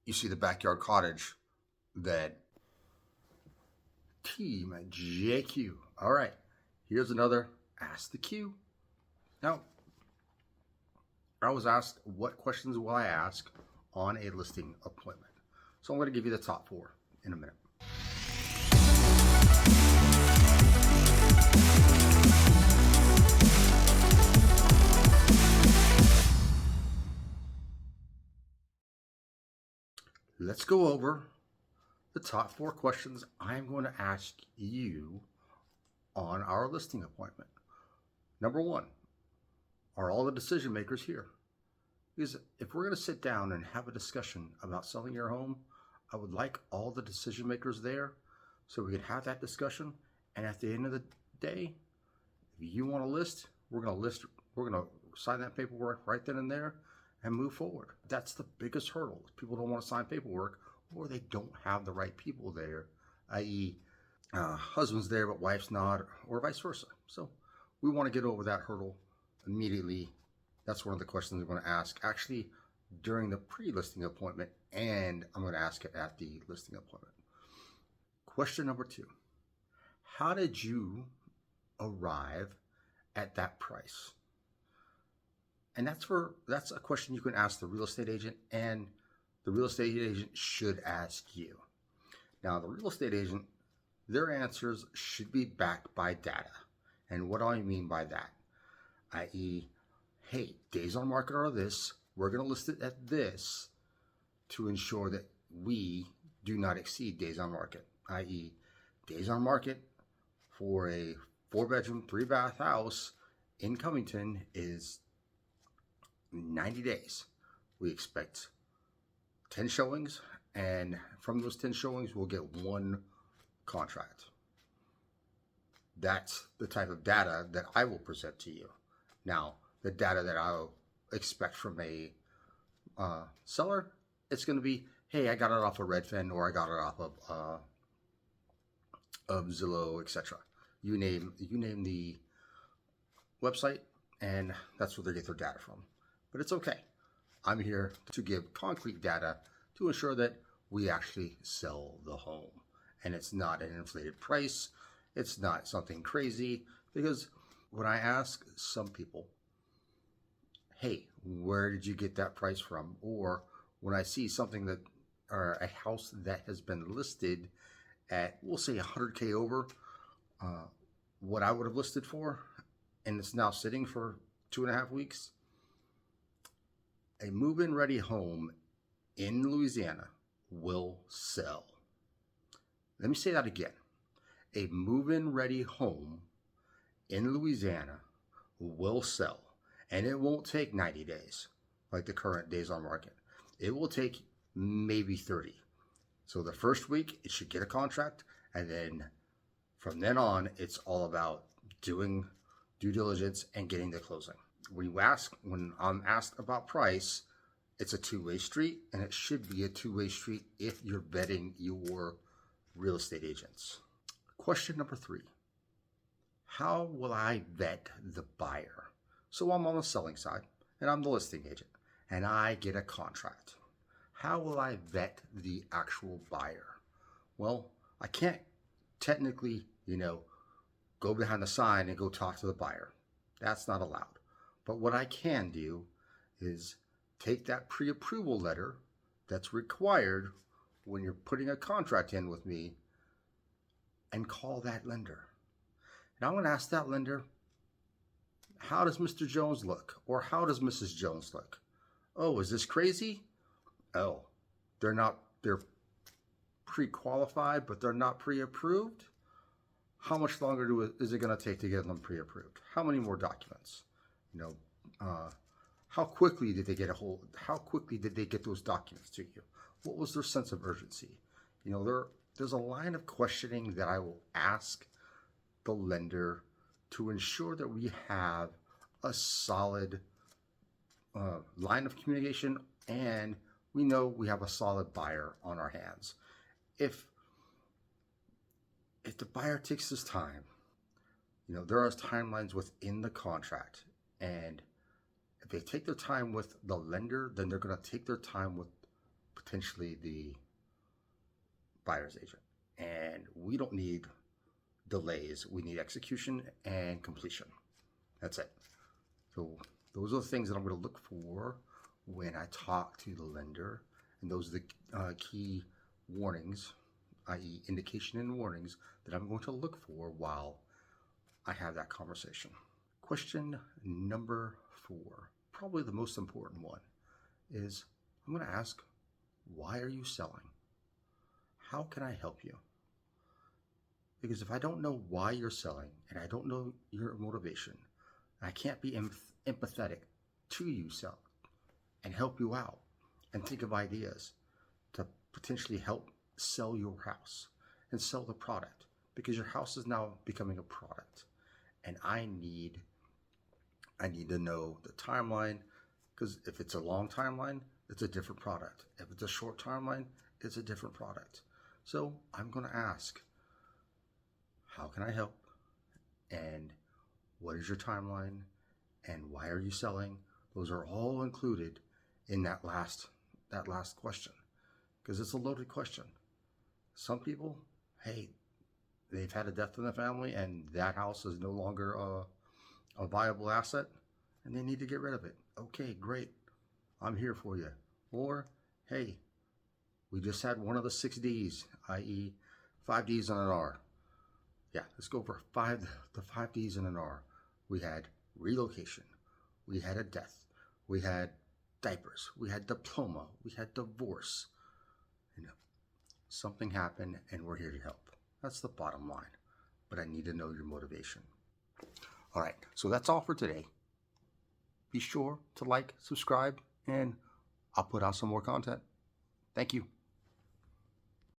you see the backyard cottage that Team JQ. All right, here's another Ask the Q. Now, I was asked what questions will I ask on a listing appointment. So I'm going to give you the top 4 in a minute. Let's go over the top 4 questions I'm going to ask you on our listing appointment. Number 1, are all the decision makers here? Because if we're going to sit down and have a discussion about selling your home, I would like all the decision makers there so we can have that discussion. And at the end of the day, if you want to list, we're going to sign that paperwork right then and there and move forward. That's the biggest hurdle. People don't want to sign paperwork, or they don't have the right people there, i.e. Husband's there but wife's not, or vice versa. So we want to get over that hurdle immediately. That's one of the questions I'm going to ask actually during the pre-listing appointment, and I'm going to ask it at the listing appointment. Question number 2, how did you arrive at that price? And that's a question you can ask the real estate agent, and the real estate agent should ask you. Now, the real estate agent, their answers should be backed by data. And what do I mean by that? I.e., hey, days on market are this, we're going to list it at this to ensure that we do not exceed days on market. I.e., days on market for a 4-bedroom, 3-bath house in Covington is 90 days. We expect 10 showings, and from those 10 showings, we'll get 1 contract. That's the type of data that I will present to you. Now, the data that I'll expect from a seller, it's going to be, hey, I got it off of Redfin, or I got it off of Zillow, etc. You name the website, and that's where they get their data from. But it's okay. I'm here to give concrete data to ensure that we actually sell the home. And it's not an inflated price. It's not something crazy. Because when I ask some people, hey, where did you get that price from? Or when I see something that, or a house that has been listed at, we'll say 100K over what I would have listed for, and it's now sitting for 2.5 weeks, a move-in ready home in Louisiana will sell. Let me say that again. A move-in ready home in Louisiana will sell. And it won't take 90 days like the current days on market. It will take maybe 30. So the first week, it should get a contract. And then from then on, it's all about doing due diligence and getting the closing. When I'm asked about price, it's a two-way street, and it should be a two-way street if you're vetting your real estate agents. Question number 3, how will I vet the buyer? So I'm on the selling side, and I'm the listing agent, and I get a contract. How will I vet the actual buyer? Well, I can't technically, go behind the sign and go talk to the buyer. That's not allowed. But what I can do is take that pre-approval letter that's required when you're putting a contract in with me and call that lender. And I'm going to ask that lender, how does Mr. Jones look? Or how does Mrs. Jones look? Oh, is this crazy? Oh, they're pre-qualified, but they're not pre-approved? How much longer is it going to take to get them pre-approved? How many more documents? How quickly did they get how quickly did they get those documents to you? What was their sense of urgency? There's a line of questioning that I will ask the lender to ensure that we have a solid line of communication, and we know we have a solid buyer on our hands. If the buyer takes his time, there are timelines within the contract, and if they take their time with the lender, then they're going to take their time with potentially the buyer's agent. And we don't need delays. We need execution and completion. That's it. So those are the things that I'm going to look for when I talk to the lender. And those are the key warnings, i.e. indication and warnings that I'm going to look for while I have that conversation. Question number 4, probably the most important one, is I'm going to ask, why are you selling? How can I help you? Because if I don't know why you're selling and I don't know your motivation, I can't be empathetic to you sell and help you out and think of ideas to potentially help sell your house and sell the product, because your house is now becoming a product. And I need to know the timeline, because if it's a long timeline, it's a different product. If it's a short timeline, it's a different product. So I'm going to ask, how can I help? And what is your timeline? And why are you selling? Those are all included in that last question, because it's a loaded question. Some people, hey, they've had a death in the family and that house is no longer a viable asset and they need to get rid of it. Okay, great. I'm here for you. Or, hey, we just had one of the 6 Ds, i.e. 5 Ds and an R. Yeah, let's go for the 5 Ds and an R. We had relocation. We had a death. We had diapers. We had diploma. We had divorce. Something happened and we're here to help. That's the bottom line. But I need to know your motivation. All right, so that's all for today. Be sure to like, subscribe, and I'll put out some more content. Thank you.